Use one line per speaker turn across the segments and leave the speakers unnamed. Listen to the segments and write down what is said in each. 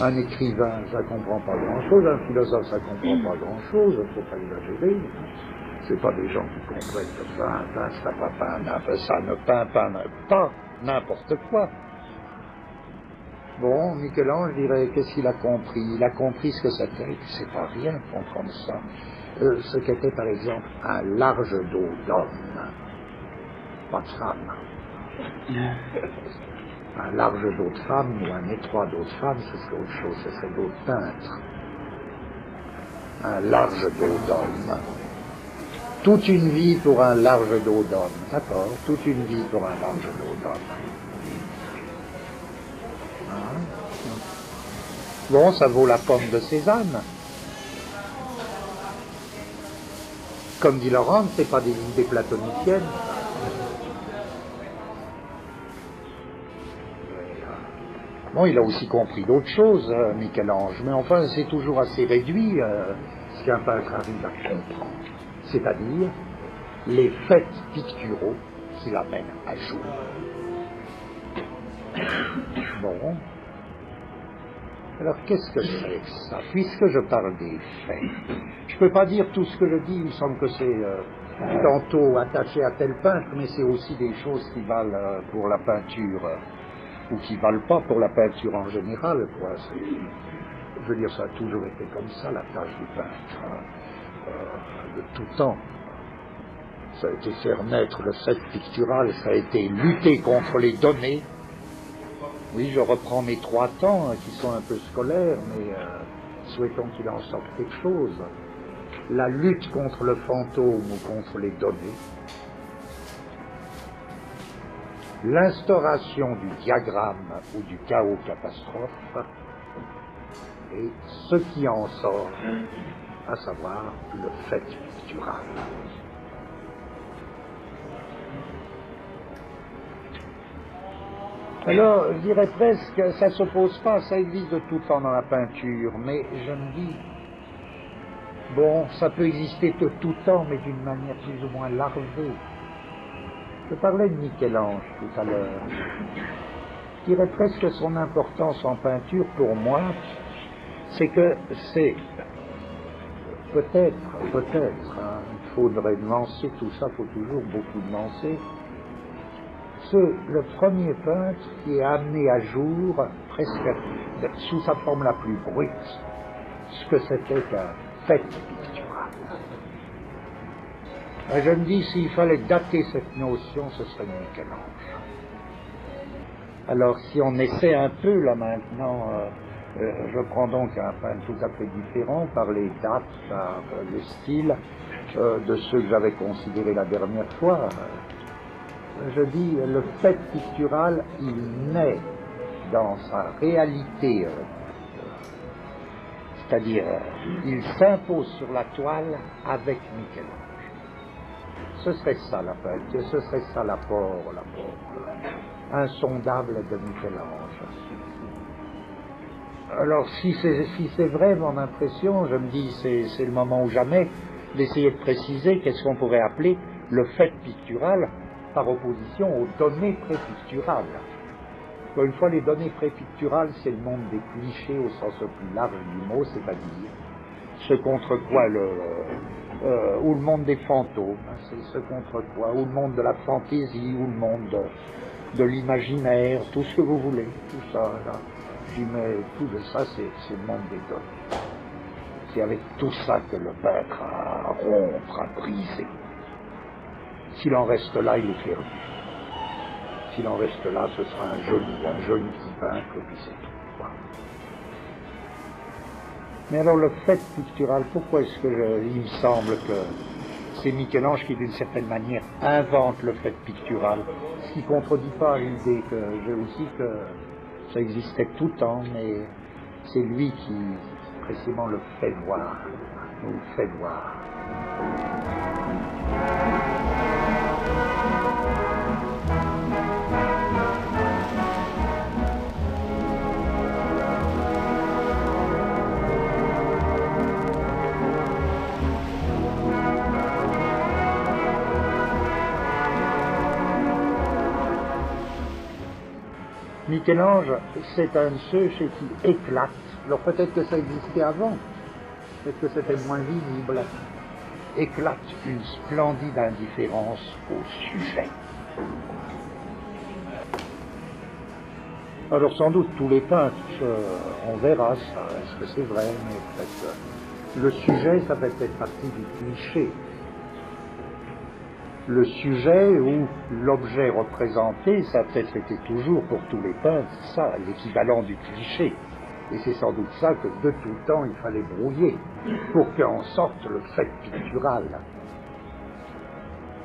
Un écrivain, ça comprend pas grand-chose, un philosophe, ça comprend pas grand-chose, il ne faut pas exagérer. C'est pas des gens qui comprennent que ça ne peint pas n'importe quoi. Bon, Michel-Ange dirait, qu'est-ce qu'il a compris? Il a compris ce que c'était, c'est pas rien de comprendre ça. Ce qu'était par exemple un large dos d'homme, pas de femme. Un large dos de femme ou un étroit dos de femme, ce serait autre chose, ce serait dos de peintre. Un large dos d'homme. Toute une vie pour un large dos d'homme, d'accord? Toute une vie pour un large dos d'homme. Hein? Bon, ça vaut la pomme de Cézanne. Comme dit Laurent, c'est pas des idées platoniciennes. Bon, il a aussi compris d'autres choses, Michel-Ange, mais enfin, c'est toujours assez réduit ce qu'un peintre arrive à comprendre. C'est-à-dire les faits picturaux qui l'amènent à jour. Bon. Alors, qu'est-ce que c'est que ça? Puisque je parle des faits, je ne peux pas dire tout ce que je dis, il me semble que c'est tantôt attaché à tel peintre, mais c'est aussi des choses qui valent pour la peinture, ou qui ne valent pas pour la peinture en général, quoi. Je veux dire, ça a toujours été comme ça, la tâche du peintre, de tout temps. Ça a été faire naître le fait pictural, ça a été lutter contre les données. Oui, je reprends mes 3 temps, qui sont un peu scolaires, mais souhaitons qu'il en sorte quelque chose. La lutte contre le fantôme ou contre les données. L'instauration du diagramme ou du chaos catastrophe. Et ce qui en sort, à savoir le fait pictural. Alors, je dirais presque, ça ne s'oppose pas, ça existe de tout temps dans la peinture, mais je me dis, bon, ça peut exister de tout temps, mais d'une manière plus ou moins larvée. Je parlais de Michel-Ange tout à l'heure. Je dirais presque que son importance en peinture, pour moi, c'est que c'est, peut-être, hein, il faudrait nuancer tout ça, il faut toujours beaucoup nuancer, c'est le premier peintre qui est amené à jour, presque sous sa forme la plus brute, ce que c'était qu'un fait pictural. Et je me dis, s'il fallait dater cette notion, ce serait Michel-Ange. Alors, si on essaie un peu, là maintenant, je prends donc un peintre tout à fait différent, par les dates, par le style, de ceux que j'avais considérés la dernière fois. Je dis, le fait pictural, il naît dans sa réalité, c'est-à-dire, il s'impose sur la toile avec Michel-Ange. Ce serait ça la peinture, ce serait ça l'apport insondable de Michel-Ange. Alors, si c'est vrai mon impression, je me dis, c'est le moment ou jamais d'essayer de préciser qu'est-ce qu'on pourrait appeler le fait pictural, par opposition aux données prépicturales. Encore une fois, les données prépicturales, c'est le monde des clichés au sens le plus large du mot, c'est-à-dire ce contre quoi ou le monde des fantômes, c'est ce contre quoi, ou le monde de la fantaisie, ou le monde de l'imaginaire, tout ce que vous voulez, tout ça, là. J'y mets tout de ça, c'est le monde des données. C'est avec tout ça que le peintre a à rompre, à briser. S'il en reste là, il est perdu. S'il en reste là, ce sera un joli petit peintre, et puis c'est tout. Voilà. Mais alors le fait pictural, pourquoi est-ce que il me semble que c'est Michel-Ange qui, d'une certaine manière, invente le fait pictural, ce qui ne contredit pas l'idée que j'ai aussi que ça existait tout le temps, mais c'est lui qui, précisément, le fait voir, nous le fait voir. Michel-Ange, c'est un de ceux chez qui éclate Alors peut-être que ça existait avant, peut-être que c'était moins visible. Éclate une splendide indifférence au sujet. Alors sans doute tous les peintres, on verra ça, est-ce que c'est vrai, mais peut-être le sujet, ça fait peut-être partie du cliché. Le sujet ou l'objet représenté, ça a peut-être été toujours pour tous les peintres, ça, l'équivalent du cliché. Et c'est sans doute ça que de tout temps il fallait brouiller, pour qu'en sorte le fait pictural.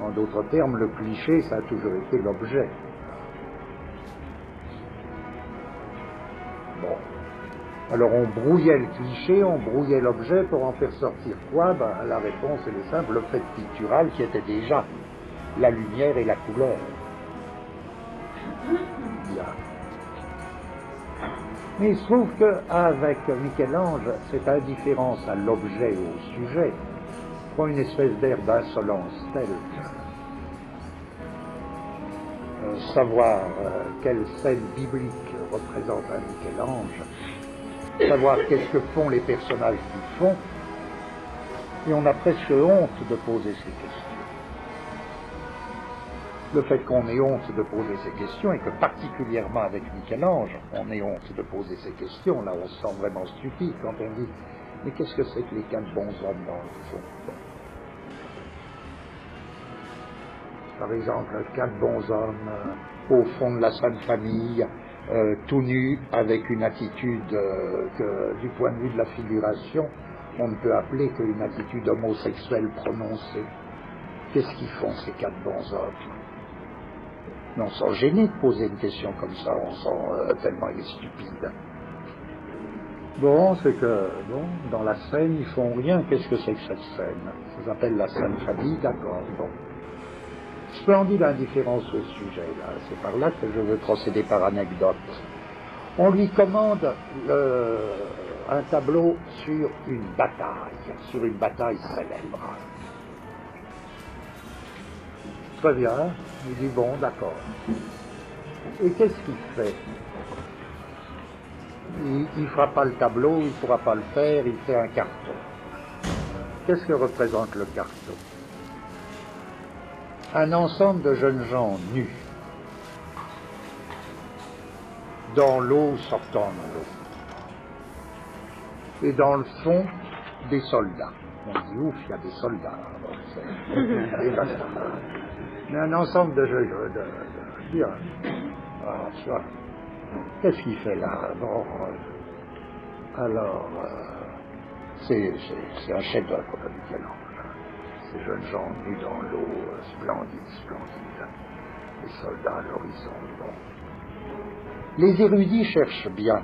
En d'autres termes, le cliché, ça a toujours été l'objet. Bon. Alors on brouillait le cliché, on brouillait l'objet pour en faire sortir quoi? Ben, la réponse elle est simple, le fait pictural qui était déjà la lumière et la couleur. Bien. Mais il se trouve qu'avec Michel-Ange, cette indifférence à l'objet et au sujet prend une espèce d'air d'insolence telle que savoir quelle scène biblique représente un Michel-Ange, savoir qu'est-ce que font les personnages qui font, et on a presque honte de poser ces questions. Le fait qu'on ait honte de poser ces questions, et que particulièrement avec Michel-Ange, on ait honte de poser ces questions, là on se sent vraiment stupide quand on dit « mais qu'est-ce que c'est que les 4 bons hommes dans le fond ?» Par exemple, 4 bons hommes au fond de la Sainte Famille, tout nus, avec une attitude que, du point de vue de la figuration, on ne peut appeler qu'une attitude homosexuelle prononcée. Qu'est-ce qu'ils font ces 4 bons hommes? Mais on sent gêné de poser une question comme ça, on sent tellement il est stupide. Bon, c'est que, bon, dans la scène, ils font rien. Qu'est-ce que c'est que cette scène? Ça s'appelle la Sainte Famille, d'accord, bon. Splendide indifférence au sujet, là. C'est par là que je veux procéder par anecdote. On lui commande un tableau sur une bataille célèbre. Très bien, il dit bon, d'accord. Et qu'est-ce qu'il fait? Il ne fera pas le tableau, il ne pourra pas le faire, il fait un carton. Qu'est-ce que représente le carton? Un ensemble de jeunes gens nus, dans l'eau, sortant de l'eau. Et dans le fond, des soldats. On dit ouf, il y a des soldats. Mais un ensemble de jeunes gens. Qu'est-ce qu'il fait là? Bon, alors, c'est un chef-d'œuvre de Michel-Ange. Ces jeunes gens nus dans l'eau, splendides. Les soldats à l'horizon. Bon. Les érudits cherchent bien.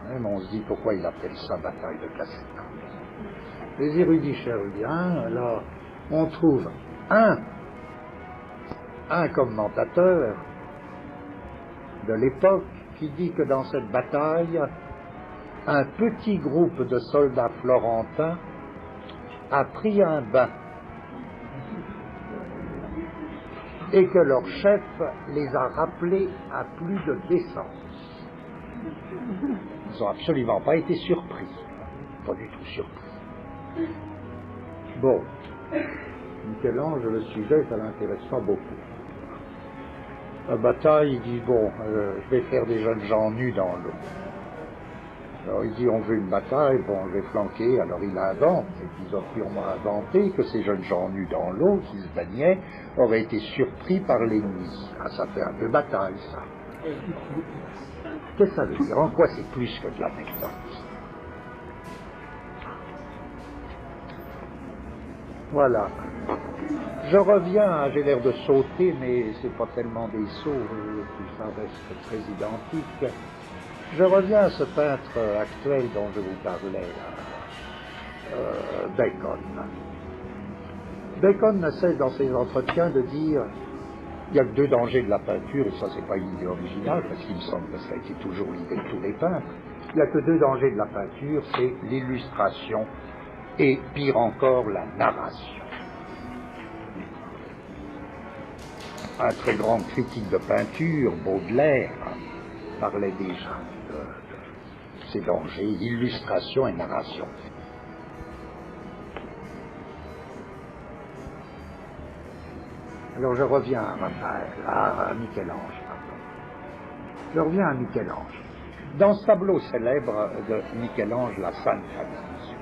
Même on se dit pourquoi il appelle ça bataille de Casséna. Les érudits cherchent bien. Alors, on trouve un commentateur de l'époque qui dit que dans cette bataille, un petit groupe de soldats florentins a pris un bain et que leur chef les a rappelés à plus de décence. Ils n'ont absolument pas été surpris, pas du tout surpris. Bon, Michel-Ange, le sujet, ça l'intéresse pas beaucoup. La bataille, il dit, bon, je vais faire des jeunes gens nus dans l'eau. Alors il dit, on veut une bataille, bon, je vais flanquer. Alors il invente, et ils ont purement inventé que ces jeunes gens nus dans l'eau, qui se baignaient, auraient été surpris par l'ennemi. Ah, ça fait un peu bataille, ça. Qu'est-ce que ça veut dire? En quoi c'est plus que de l'anecdote? Voilà. Je reviens, j'ai l'air de sauter, mais c'est pas tellement des sauts, tout ça reste très identique. Je reviens à ce peintre actuel dont je vous parlais, Bacon. Bacon ne cesse dans ses entretiens de dire il n'y a que 2 dangers de la peinture, et ça c'est pas une idée originale, parce qu'il me semble que ça a été toujours l'idée de tous les peintres. Il n'y a que 2 dangers de la peinture, c'est l'illustration et, pire encore, la narration. Un très grand critique de peinture, Baudelaire, parlait déjà de ses dangers, illustration et narration. Alors je reviens à Raphaël, à Michel-Ange, pardon. Je reviens à Michel-Ange. Dans ce tableau célèbre de Michel-Ange, la Sainte Famille,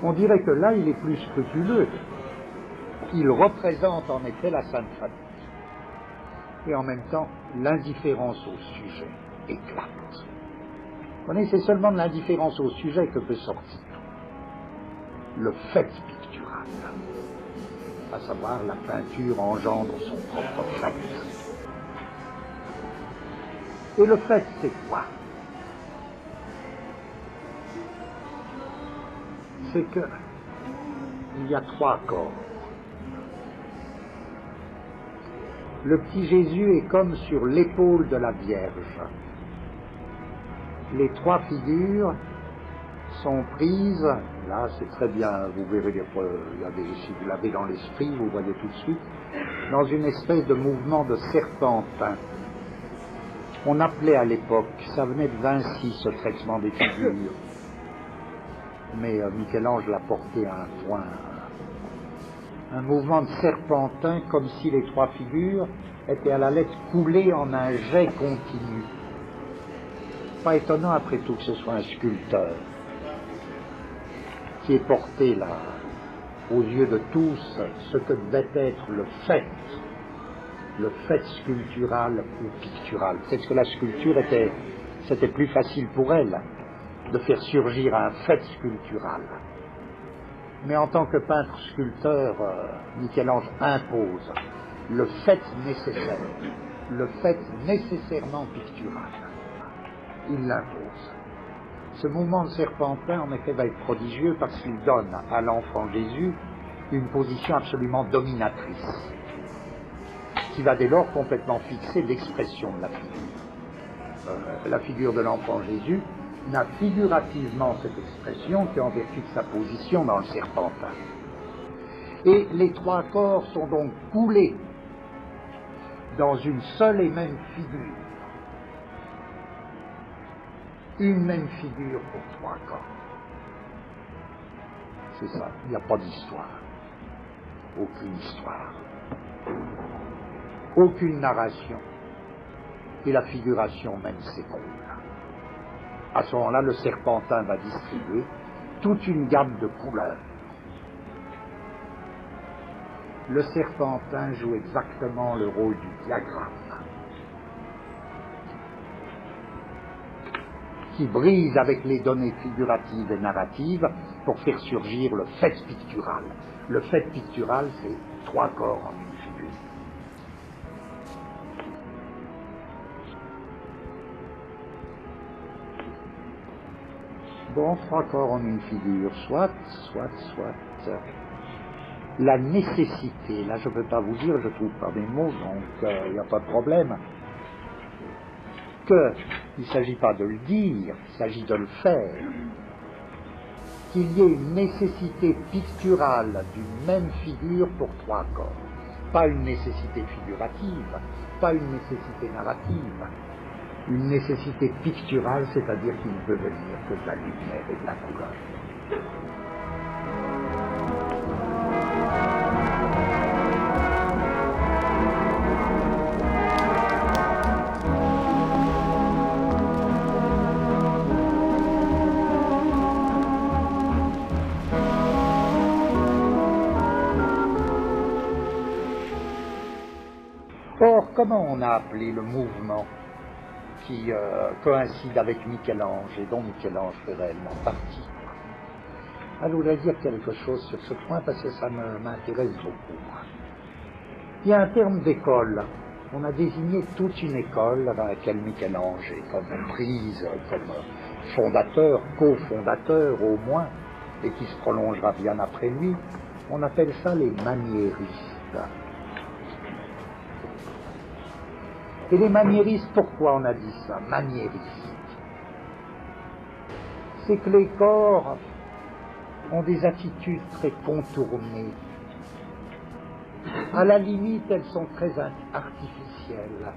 on dirait que là, il est plus scrupuleux. Il représente en effet la Sainte Famille. Et en même temps, l'indifférence au sujet éclate. Vous voyez, c'est seulement de l'indifférence au sujet que peut sortir le fait pictural, à savoir la peinture engendre son propre fait. Et le fait, c'est quoi? C'est que il y a trois corps. Le petit Jésus est comme sur l'épaule de la Vierge. Les trois figures sont prises, là c'est très bien, vous verrez, si vous l'avez dans l'esprit, vous voyez tout de suite, dans une espèce de mouvement de serpentin. On appelait à l'époque, ça venait de Vinci, ce traitement des figures, mais Michel-Ange l'a porté à un point, un mouvement de serpentin, comme si les trois figures étaient à la lettre coulées en un jet continu. Pas étonnant après tout que ce soit un sculpteur qui ait porté là, aux yeux de tous, ce que devait être le fait sculptural ou pictural. Peut-être que la sculpture c'était plus facile pour elle de faire surgir un fait sculptural. Mais en tant que peintre sculpteur, Michel-Ange impose le fait nécessaire, le fait nécessairement pictural. Il l'impose. Ce mouvement de serpentin, en effet, va être prodigieux parce qu'il donne à l'enfant Jésus une position absolument dominatrice, qui va dès lors complètement fixer l'expression de la figure. La figure de l'enfant Jésus n'a figurativement cette expression qu'en vertu de sa position dans le serpentin. Et les trois corps sont donc coulés dans une seule et même figure. Une même figure pour trois corps. C'est ça, il n'y a pas d'histoire. Aucune histoire. Aucune narration. Et la figuration même s'écroule. À ce moment-là, le serpentin va distribuer toute une gamme de couleurs. Le serpentin joue exactement le rôle du diagramme, qui brise avec les données figuratives et narratives pour faire surgir le fait pictural. Le fait pictural, c'est trois corps en une figure. Bon, trois corps en une figure, soit. La nécessité, là je ne peux pas vous dire, je ne trouve pas mes mots, donc il n'y a pas de problème. Il ne s'agit pas de le dire, il s'agit de le faire. Qu'il y ait une nécessité picturale d'une même figure pour trois corps. Pas une nécessité figurative, pas une nécessité narrative. Une nécessité picturale, c'est-à-dire qu'il ne peut venir que de la lumière et de la couleur. Or, comment on a appelé le mouvement qui coïncide avec Michel-Ange et dont Michel-Ange fait réellement partie? Alors, je voudrais dire quelque chose sur ce point parce que ça m'intéresse beaucoup. Il y a un terme d'école. On a désigné toute une école dans laquelle Michel-Ange est comme prise, comme fondateur, cofondateur au moins, et qui se prolongera bien après lui. On appelle ça les maniéristes. Et les maniéristes, pourquoi on a dit ça, maniéristes? C'est que les corps ont des attitudes très contournées. À la limite, elles sont très artificielles.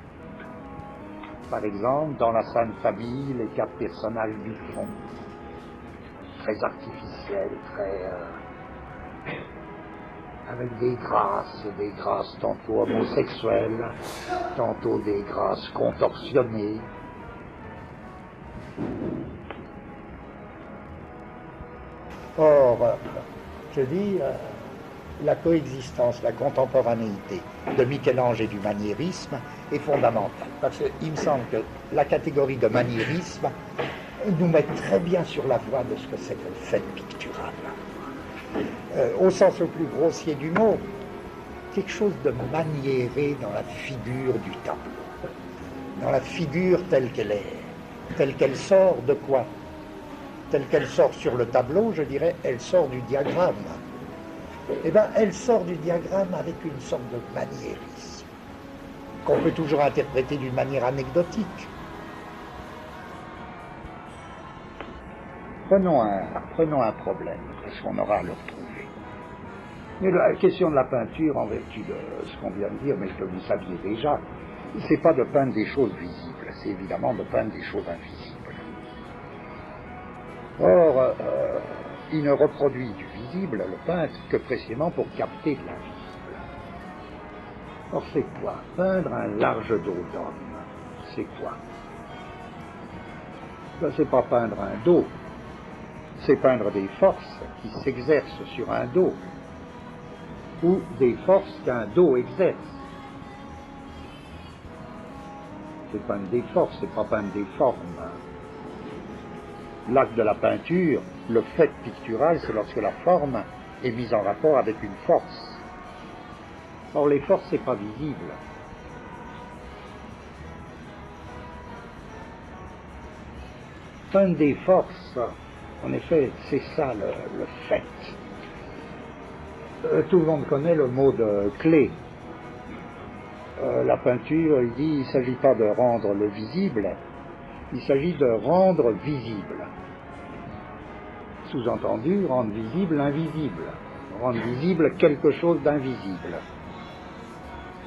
Par exemple, dans la Sainte Famille, les 4 personnages du fond, très artificiels, avec des grâces tantôt homosexuelles, tantôt des grâces contorsionnées. Or, je dis, la coexistence, la contemporanéité de Michel-Ange et du maniérisme est fondamentale. Parce qu'il me semble que la catégorie de maniérisme nous met très bien sur la voie de ce que c'est que le fait pictural. Au sens le plus grossier du mot, quelque chose de maniéré dans la figure du tableau, dans la figure telle qu'elle est, telle qu'elle sort de quoi? Telle qu'elle sort sur le tableau, je dirais, elle sort du diagramme. Eh bien, elle sort du diagramme avec une sorte de maniérisme, qu'on peut toujours interpréter d'une manière anecdotique. Prenons un problème, parce qu'on aura à le retrouver. Mais la question de la peinture, en vertu de ce qu'on vient de dire, mais que vous saviez déjà, c'est pas de peindre des choses visibles, c'est évidemment de peindre des choses invisibles. Or, il ne reproduit du visible, le peintre, que précisément pour capter de l'invisible. Or, c'est quoi? Peindre un large dos d'homme, c'est quoi? Ben, c'est pas peindre un dos, c'est peindre des forces qui s'exercent sur un dos, ou des forces qu'un dos exerce. C'est peindre des forces, c'est pas peindre des formes. L'acte de la peinture, le fait pictural, c'est lorsque la forme est mise en rapport avec une force. Or, les forces, c'est pas visible. Peindre des forces, en effet, c'est ça le fait. Tout le monde connaît le mot de clé. La peinture, il dit, il ne s'agit pas de rendre le visible, il s'agit de rendre visible. Sous-entendu, rendre visible l'invisible, rendre visible quelque chose d'invisible.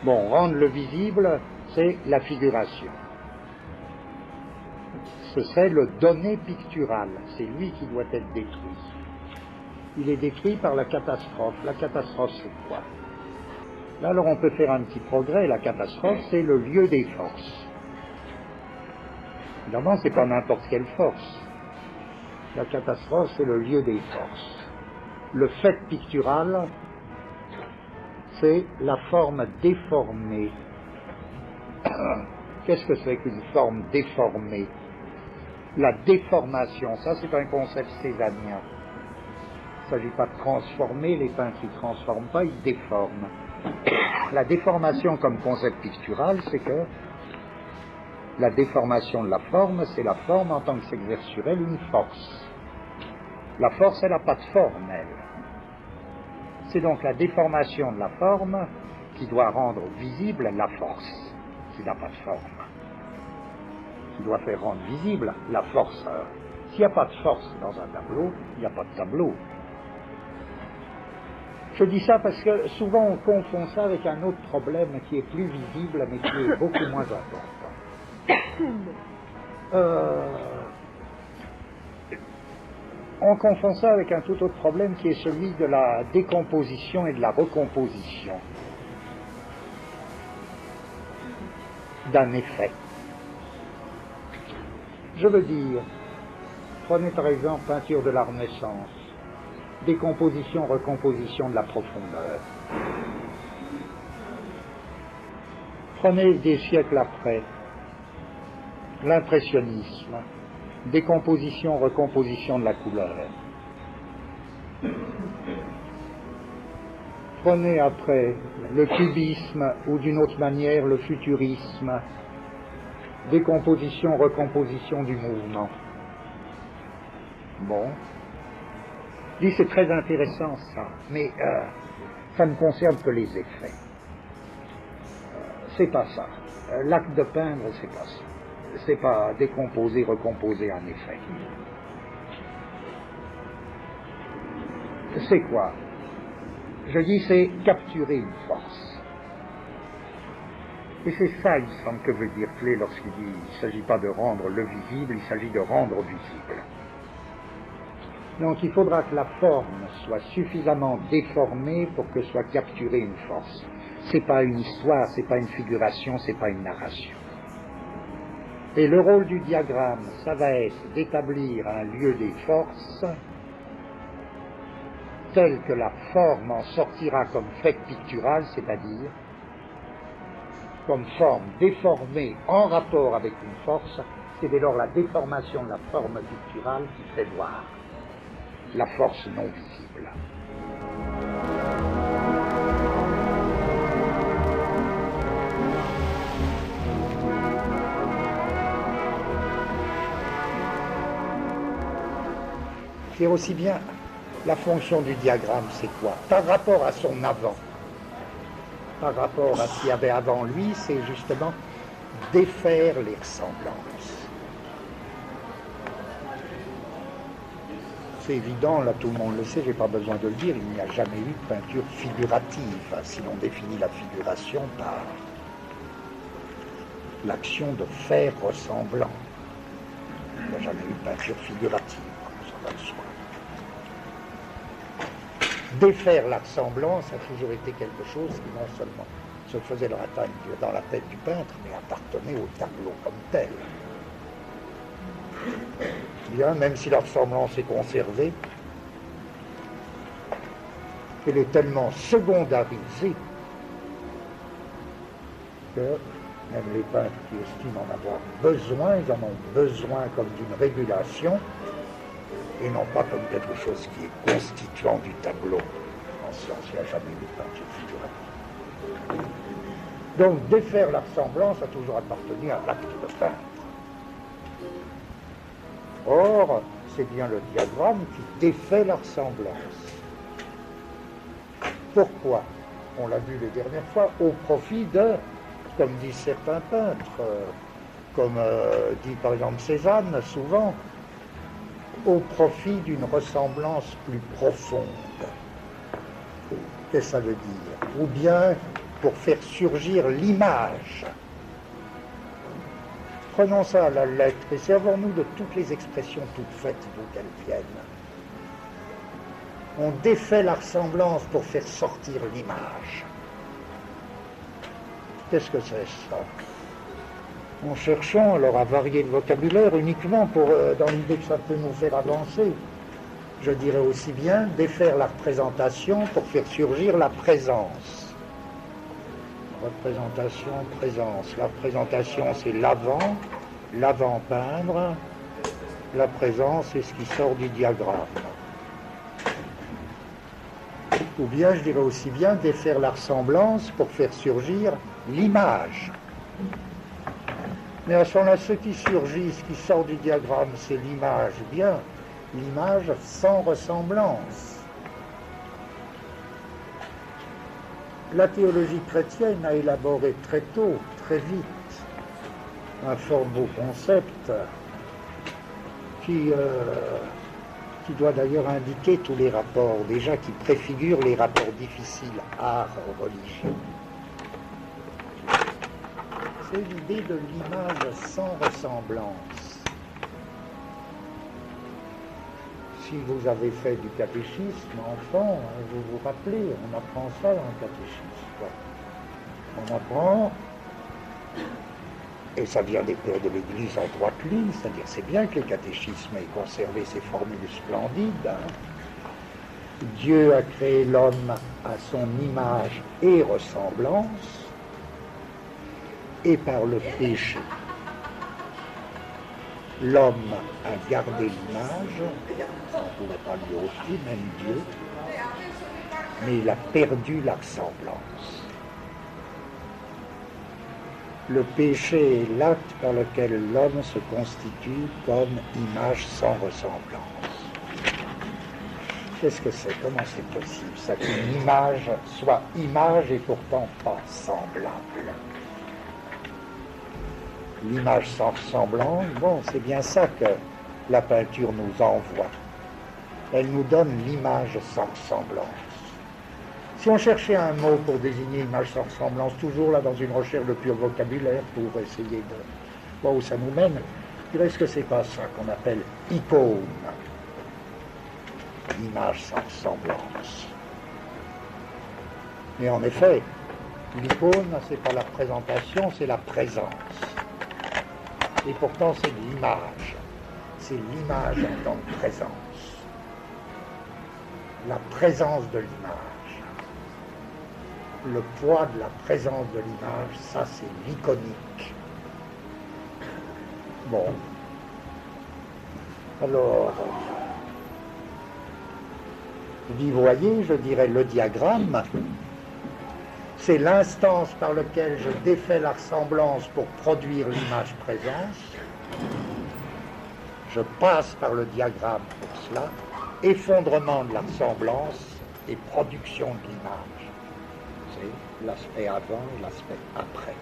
Bon, rendre le visible, c'est la figuration. Ce serait le donné pictural, c'est lui qui doit être détruit. Il est détruit par la catastrophe. La catastrophe, c'est quoi? Là, alors on peut faire un petit progrès. La catastrophe, c'est le lieu des forces. Évidemment, c'est pas n'importe quelle force. La catastrophe, c'est le lieu des forces. Le fait pictural, c'est la forme déformée. Qu'est-ce que c'est qu'une forme déformée? La déformation, ça c'est un concept cézannien. Il ne s'agit pas de transformer, les peintres ils ne transforment pas, ils déforment. La déformation comme concept pictural, c'est que la déformation de la forme, c'est la forme en tant que s'exerce sur elle une force. La force, elle n'a pas de forme, elle. C'est donc la déformation de la forme qui doit rendre visible la force, qui n'a pas de forme. Qui doit faire rendre visible la force. S'il n'y a pas de force dans un tableau, il n'y a pas de tableau. Je dis ça parce que souvent on confond ça avec un autre problème qui est plus visible mais qui est beaucoup moins important. On confond ça avec un tout autre problème qui est celui de la décomposition et de la recomposition d'un effet. Je veux dire, prenez par exemple peinture de la Renaissance, décomposition, recomposition de la profondeur. Prenez des siècles après, l'impressionnisme, décomposition, recomposition de la couleur. Prenez après le cubisme ou d'une autre manière le futurisme, décomposition, recomposition du mouvement. Bon. Je dis c'est très intéressant ça, mais ça ne concerne que les effets. C'est pas ça. L'acte de peindre, c'est pas ça. C'est pas décomposer, recomposer un effet. C'est quoi? Je dis c'est capturer une force. Et c'est ça, il semble, que veut dire Klee lorsqu'il dit il ne s'agit pas de rendre le visible, il s'agit de rendre visible. Donc il faudra que la forme soit suffisamment déformée pour que soit capturée une force. C'est pas une histoire, c'est pas une figuration, c'est pas une narration. Et le rôle du diagramme, ça va être d'établir un lieu des forces tel que la forme en sortira comme fait pictural, c'est-à-dire comme forme déformée en rapport avec une force, c'est dès lors la déformation de la forme picturale qui fait voir la force non visible. C'est aussi bien la fonction du diagramme, c'est quoi? Par rapport à son avant, par rapport à ce qu'il y avait avant lui, c'est justement défaire les ressemblances. C'est évident, là tout le monde le sait, j'ai pas besoin de le dire, il n'y a jamais eu de peinture figurative, si l'on définit la figuration par l'action de faire ressemblant. Il n'y a jamais eu de peinture figurative, ça va de soi. Défaire la ressemblance a toujours été quelque chose qui non seulement se faisait dans la tête du peintre, mais appartenait au tableau comme tel. Bien, même si la ressemblance est conservée, elle est tellement secondarisée que même les peintres qui estiment en avoir besoin, ils en ont besoin comme d'une régulation, et non pas comme quelque chose qui est constituant du tableau. En science, il n'y a jamais eu de peinture figurative. Donc, défaire la ressemblance a toujours appartenu à l'acte de peindre. Or, c'est bien le diagramme qui défait la ressemblance. Pourquoi? On l'a vu les dernières fois, au profit de, comme disent certains peintres, comme dit par exemple Cézanne souvent, au profit d'une ressemblance plus profonde. Qu'est-ce que ça veut dire? Ou bien pour faire surgir l'image. Prenons ça à la lettre et servons-nous de toutes les expressions toutes faites d'où qu'elles viennent. On défait la ressemblance pour faire sortir l'image. Qu'est-ce que c'est ça? En cherchant alors à varier le vocabulaire uniquement pour, dans l'idée que ça peut nous faire avancer. Je dirais aussi bien défaire la représentation pour faire surgir la présence. Représentation, présence. La représentation, c'est l'avant, l'avant-peindre. La présence, c'est ce qui sort du diagramme. Ou bien, je dirais aussi bien défaire la ressemblance pour faire surgir l'image. Mais à ce moment-là, ce qui surgit, ce qui sort du diagramme, c'est l'image. Bien, l'image sans ressemblance. La théologie chrétienne a élaboré très tôt, très vite, un fort beau concept qui doit d'ailleurs indiquer tous les rapports, déjà qui préfigure les rapports difficiles art-religion. C'est l'idée de l'image sans ressemblance. Si vous avez fait du catéchisme, enfant, vous vous rappelez, on apprend ça dans le catéchisme. On apprend, et ça vient des pères de l'Église en droite ligne, c'est-à-dire c'est bien que le catéchisme ait conservé ses formules splendides. Dieu a créé l'homme à son image et ressemblance, et par le péché, l'homme a gardé l'image, on ne pouvait pas lui ôter, même Dieu, mais il a perdu la ressemblance. Le péché est l'acte par lequel l'homme se constitue comme image sans ressemblance. Qu'est-ce que c'est? Comment c'est possible, ça, qu'une image soit image et pourtant pas semblable? L'image sans ressemblance, bon, c'est bien ça que la peinture nous envoie. Elle nous donne l'image sans ressemblance. Si on cherchait un mot pour désigner image sans ressemblance, toujours là dans une recherche de pur vocabulaire pour essayer de voir où ça nous mène, je dirais que c'est pas ça qu'on appelle icône, image sans ressemblance. Mais en effet, l'icône, c'est pas la présentation, c'est la présence. Et pourtant, c'est l'image. C'est l'image en tant que présence. La présence de l'image. Le poids de la présence de l'image, ça c'est l'iconique. Bon. Alors, vous voyez, je dirais le diagramme, c'est l'instance par laquelle je défais la ressemblance pour produire l'image présence. Je passe par le diagramme pour cela. Effondrement de la ressemblance et production de l'image. C'est l'aspect avant et l'aspect après.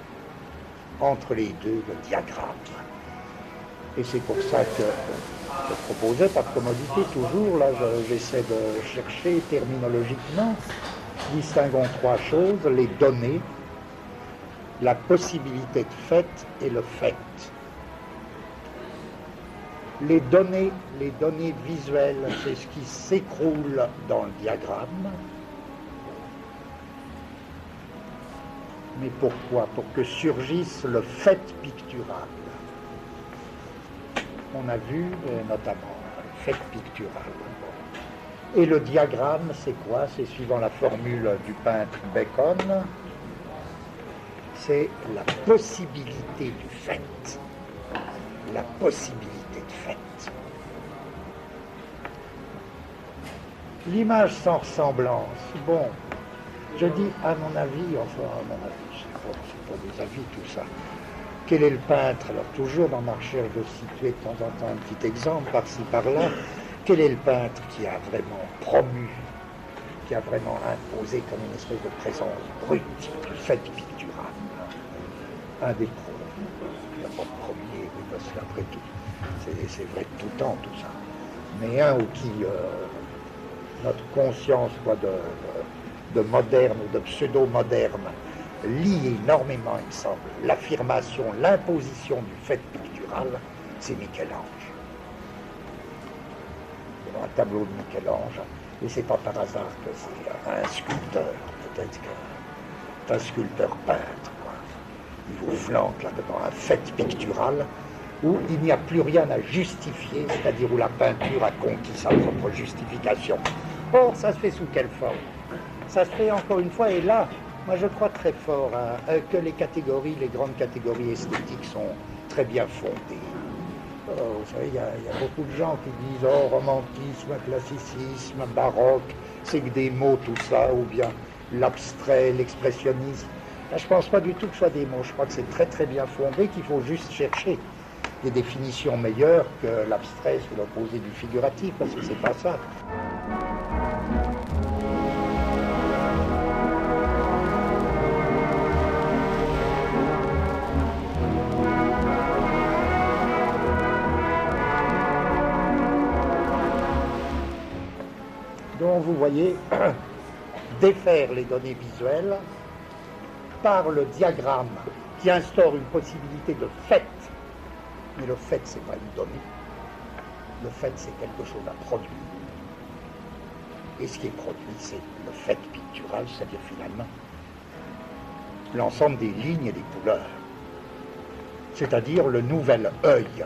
Entre les deux, le diagramme. Et c'est pour ça que je proposais, par commodité, toujours, là j'essaie de chercher terminologiquement, distinguons trois choses, les données, la possibilité de fait et le fait. Les données visuelles, c'est ce qui s'écroule dans le diagramme. Mais pourquoi? Pour que surgisse le fait pictural. On a vu notamment le fait pictural. Et le diagramme, c'est quoi? C'est suivant la formule du peintre Bacon, c'est la possibilité du fait. La possibilité de fait. L'image sans ressemblance, bon, je dis à mon avis, c'est pas des avis tout ça. Quel est le peintre? Alors toujours dans ma recherche de situer de temps en temps un petit exemple par-ci par-là, quel est le peintre qui a vraiment promu, qui a vraiment imposé comme une espèce de présence brute du fait pictural? Un des premiers. Il n'y a pas de premier, oui, parce qu'après tout, c'est vrai de tout temps tout ça. Mais un ou qui notre conscience quoi, de moderne ou de pseudo-moderne lie énormément, il me semble, l'affirmation, l'imposition du fait pictural, c'est Michel-Ange. Un tableau de Michel-Ange, et c'est pas par hasard que c'est un sculpteur, peut-être que c'est un sculpteur peintre, quoi. Il vous flanque là-dedans un fait pictural où il n'y a plus rien à justifier, c'est-à-dire où la peinture a conquis sa propre justification. Or, ça se fait sous quelle forme? Ça se fait encore une fois, et là, moi je crois très fort que les grandes catégories esthétiques sont très bien fondées. Vous savez, il y a beaucoup de gens qui disent « Oh, romantisme, classicisme, baroque, c'est que des mots tout ça, ou bien l'abstrait, l'expressionnisme. » Là, je ne pense pas du tout que ce soit des mots, je crois que c'est très très bien fondé, qu'il faut juste chercher des définitions meilleures que l'abstrait sous l'opposé du figuratif, parce que c'est pas ça. Donc vous voyez, défaire les données visuelles par le diagramme qui instaure une possibilité de fait. Mais le fait, ce n'est pas une donnée. Le fait, c'est quelque chose à produire. Et ce qui est produit, c'est le fait pictural, c'est-à-dire finalement l'ensemble des lignes et des couleurs. C'est-à-dire le nouvel œil.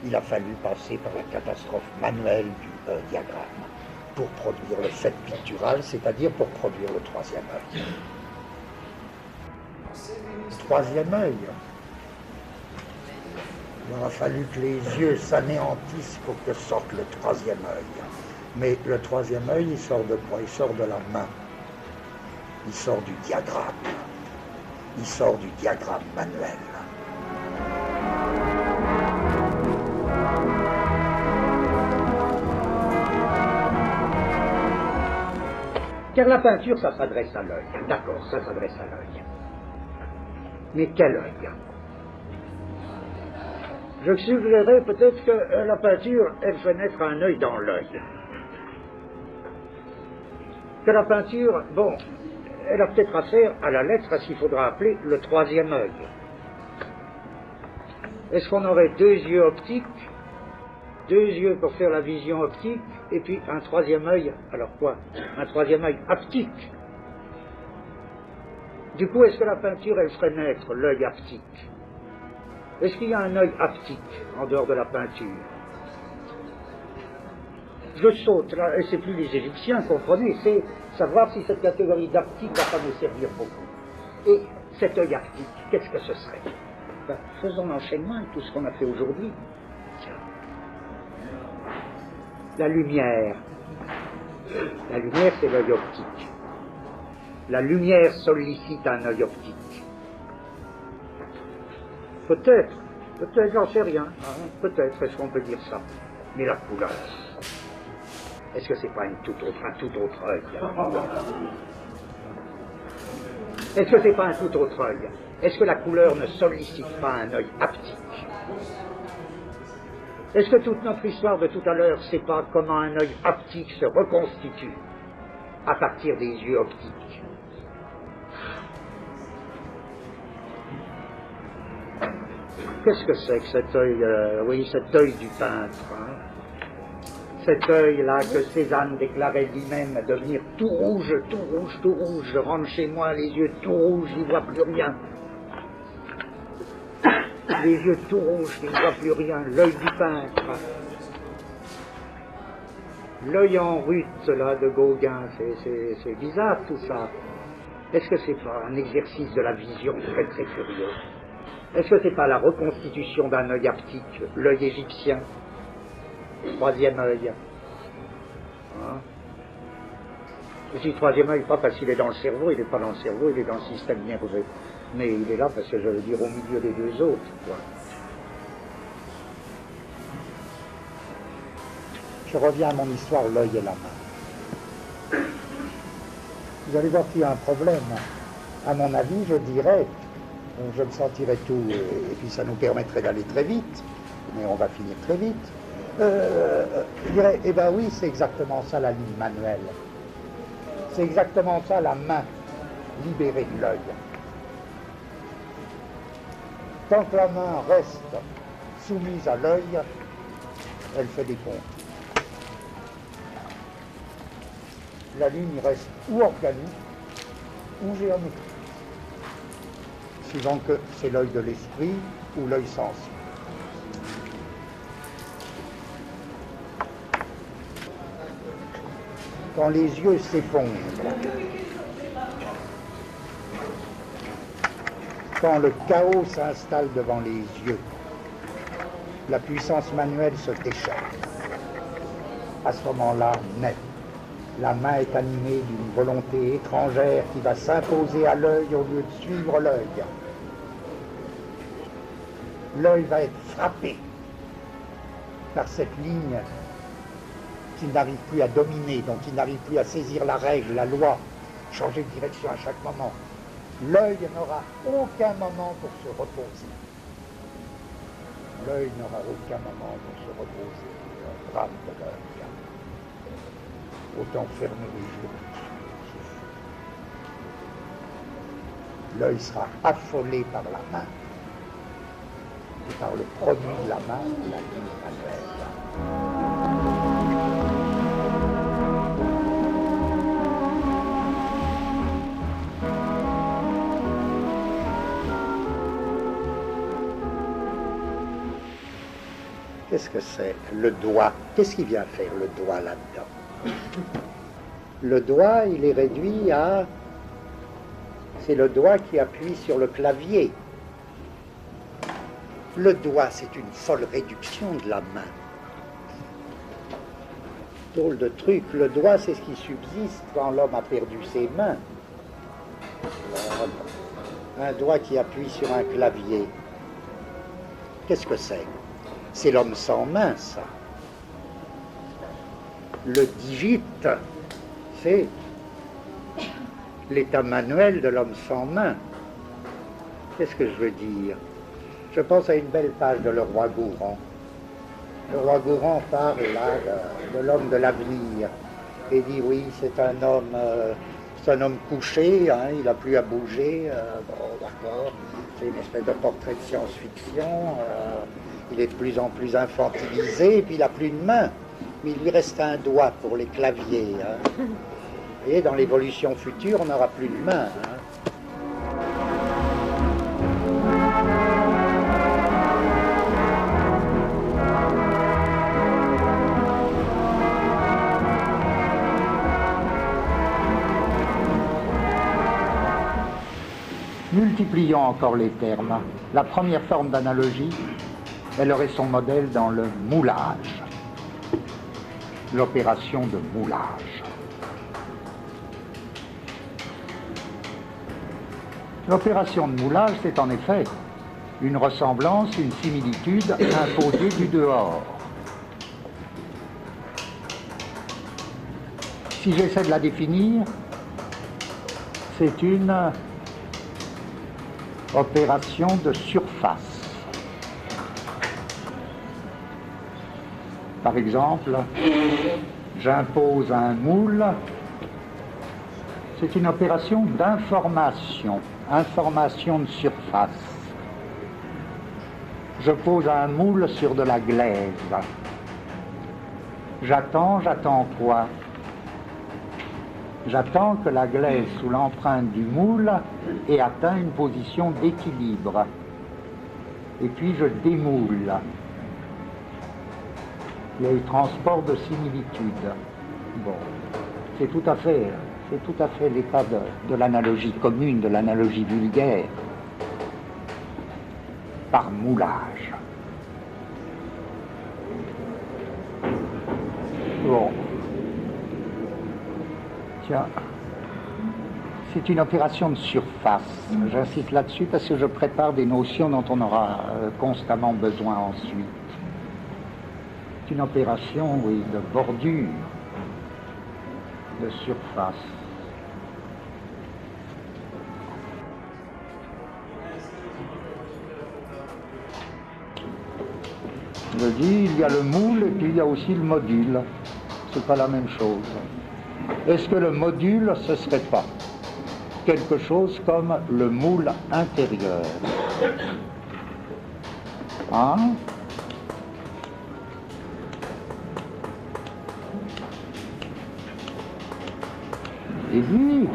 Il a fallu passer par la catastrophe manuelle du diagramme pour produire le fait pictural, c'est-à-dire pour produire le troisième œil. Le troisième œil. Il aura fallu que les yeux s'anéantissent pour que sorte le troisième œil. Mais le troisième œil, il sort de quoi? Il sort de la main. Il sort du diagramme. Il sort du diagramme manuel. Car la peinture, ça s'adresse à l'œil. D'accord, ça s'adresse à l'œil. Mais quel œil? Je suggérerais peut-être que la peinture, elle fait naître un œil dans l'œil. que la peinture, bon, elle a peut-être affaire à la lettre à ce qu'il faudra appeler le troisième œil. Est-ce qu'on aurait deux yeux optiques, deux yeux pour faire la vision optique, et puis un troisième œil, alors quoi? Un troisième œil haptique. Du coup, est-ce que la peinture, elle ferait naître l'œil haptique? Est-ce qu'il y a un œil haptique en dehors de la peinture? Je saute là, et c'est plus les Égyptiens, comprenez, c'est savoir si cette catégorie d'haptique va pas nous servir beaucoup. Et cet œil haptique, qu'est-ce que ce serait? Ben, faisons l'enchaînement de tout ce qu'on a fait aujourd'hui. Tiens. La lumière. La lumière, c'est l'œil optique. La lumière sollicite un œil optique. Peut-être, j'en sais rien. Hein, peut-être, est-ce qu'on peut dire ça? Mais la couleur, est-ce que c'est pas un tout autre œil? Est-ce que c'est pas un tout autre œil? Est-ce que la couleur ne sollicite pas un œil haptique? Est-ce que toute notre histoire de tout à l'heure, c'est pas comment un œil haptique se reconstitue à partir des yeux optiques? Qu'est-ce que c'est que cet œil, oui, cet œil du peintre, hein? Cet œil-là que Cézanne déclarait lui-même devenir tout rouge, tout rouge, tout rouge. Je rentre chez moi, les yeux tout rouges, je n'y vois plus rien. Les yeux tout rouges, je n'y vois plus rien. L'œil du peintre. L'œil en rute, là, de Gauguin, c'est bizarre tout ça. Est-ce que c'est pas un exercice de la vision très très curieux? Est-ce que c'est pas la reconstitution d'un œil haptique, l'œil égyptien? Troisième œil. Hein? Je dis troisième œil, pas parce qu'il est dans le cerveau, il n'est pas dans le cerveau, il est dans le système nerveux. Mais il est là parce que je veux dire au milieu des deux autres. Quoi. Je reviens à mon histoire, l'œil et la main. Vous allez voir qu'il y a un problème. À mon avis, je dirais, je me sentirais tout, et puis ça nous permettrait d'aller très vite, mais on va finir très vite. Je dirais, eh bien oui, c'est exactement ça la ligne manuelle. C'est exactement ça la main libérée de l'œil. Tant que la main reste soumise à l'œil, elle fait des comptes. La ligne reste ou organique ou géométrique, suivant que c'est l'œil de l'esprit ou l'œil sensible. Quand les yeux s'effondrent, quand le chaos s'installe devant les yeux, la puissance manuelle se déchaîne. À ce moment-là, naît. La main est animée d'une volonté étrangère qui va s'imposer à l'œil au lieu de suivre l'œil. L'œil va être frappé par cette ligne qu'il n'arrive plus à dominer, donc il n'arrive plus à saisir la règle, la loi, changer de direction à chaque moment. L'œil n'aura aucun moment pour se reposer. L'œil n'aura aucun moment pour se reposer. Un drame de l'œil. Autant fermer les yeux. L'œil sera affolé par la main et par le produit de la main, la ligne manuelle. Qu'est-ce que c'est? Le doigt. Qu'est-ce qui vient faire le doigt là-dedans? Le doigt, il est réduit à... C'est le doigt qui appuie sur le clavier. Le doigt, c'est une folle réduction de la main. Drôle de truc. Le doigt, c'est ce qui subsiste quand l'homme a perdu ses mains. Un doigt qui appuie sur un clavier. Qu'est-ce que c'est? C'est l'homme sans main, ça. Le digite, c'est l'état manuel de l'homme sans main. Qu'est-ce que je veux dire? Je pense à une belle page de Le Roi Gourand. Le Roi Gourand parle là de l'homme de l'avenir. et dit oui, c'est un homme couché, hein, il n'a plus à bouger, bon d'accord, c'est une espèce de portrait de science-fiction, il est de plus en plus infantilisé, et puis il n'a plus de main, mais il lui reste un doigt pour les claviers. Hein. Et dans l'évolution future, on n'aura plus de main. Hein. Multiplions encore les termes. La première forme d'analogie, elle aurait son modèle dans le moulage, l'opération de moulage. L'opération de moulage, c'est en effet une ressemblance, une similitude imposée du dehors. Si j'essaie de la définir, c'est une opération de surface. Par exemple, j'impose un moule, c'est une opération d'information, information de surface. Je pose un moule sur de la glaise. J'attends quoi? J'attends que la glaise, sous l'empreinte du moule, ait atteint une position d'équilibre. Et puis je démoule. Il y a eu transport de similitude. Bon, c'est tout à fait l'état de l'analogie commune, de l'analogie vulgaire, par moulage. Bon. Tiens, c'est une opération de surface. J'insiste là-dessus parce que je prépare des notions dont on aura constamment besoin ensuite. C'est une opération, oui, de bordure, de surface. Je dis, il y a le moule et puis il y a aussi le module. C'est pas la même chose. Est-ce que le module, ce serait pas quelque chose comme le moule intérieur? Hein? Et puis,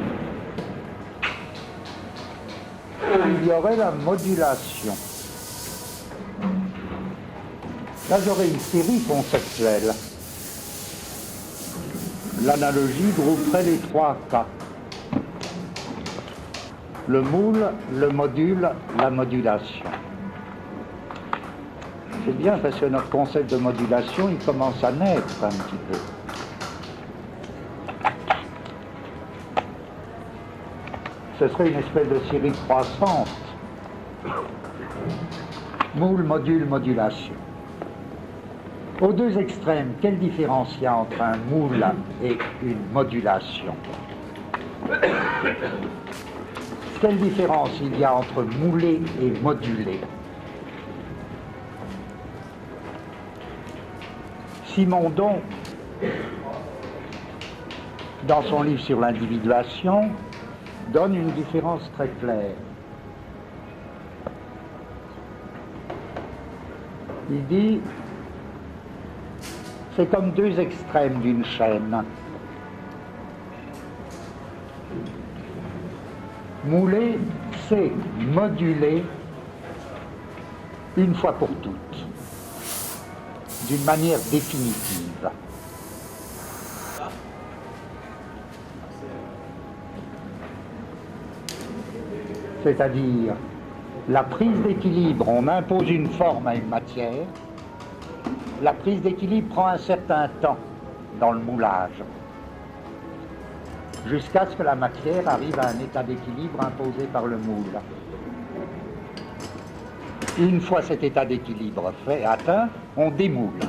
il y aurait la modulation. Là, j'aurais une série conceptuelle. L'analogie grouperait les trois cas. Le moule, le module, la modulation. C'est bien parce que notre concept de modulation, il commence à naître un petit peu. Ce serait une espèce de série croissante. Moule, module, modulation. Aux deux extrêmes, quelle différence il y a entre un moule et une modulation? Quelle différence il y a entre mouler et moduler? Simondon, dans son livre sur l'individuation, donne une différence très claire. Il dit, c'est comme deux extrêmes d'une chaîne. Mouler, c'est moduler une fois pour toutes, d'une manière définitive. C'est-à-dire, la prise d'équilibre, on impose une forme à une matière, la prise d'équilibre prend un certain temps dans le moulage, jusqu'à ce que la matière arrive à un état d'équilibre imposé par le moule. Une fois cet état d'équilibre atteint, on démoule.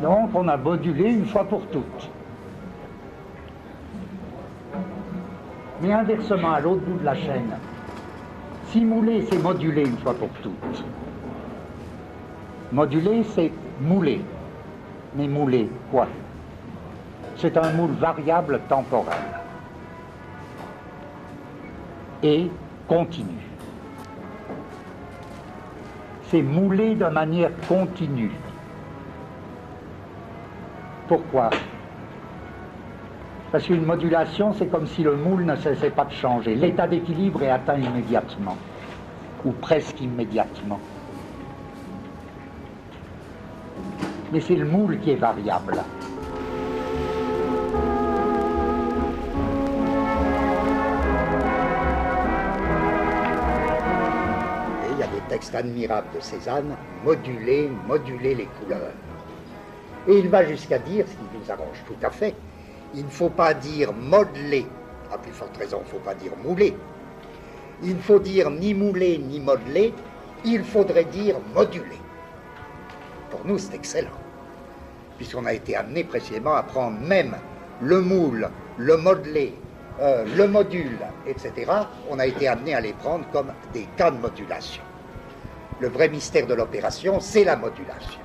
Donc on a modulé une fois pour toutes. Mais inversement, à l'autre bout de la chaîne, si mouler, c'est moduler une fois pour toutes. Moduler, c'est mouler. mais moulé, quoi? C'est un moule variable temporel et continu. C'est moulé de manière continue. Pourquoi? Parce qu'une modulation, c'est comme si le moule ne cessait pas de changer. L'état d'équilibre est atteint immédiatement, ou presque immédiatement. Mais c'est le moule qui est variable.
Et il y a des textes admirables de Cézanne, moduler les couleurs. Et il va jusqu'à dire, ce qui nous arrange tout à fait, il ne faut pas dire modeler, à plus forte raison, il ne faut pas dire mouler. Il ne faut dire ni mouler ni modeler, il faudrait dire moduler. Pour nous, c'est excellent, puisqu'on a été amené précisément à prendre même le moule, le modeler, le module, etc. On a été amené à les prendre comme des cas de modulation. Le vrai mystère de l'opération, c'est la modulation.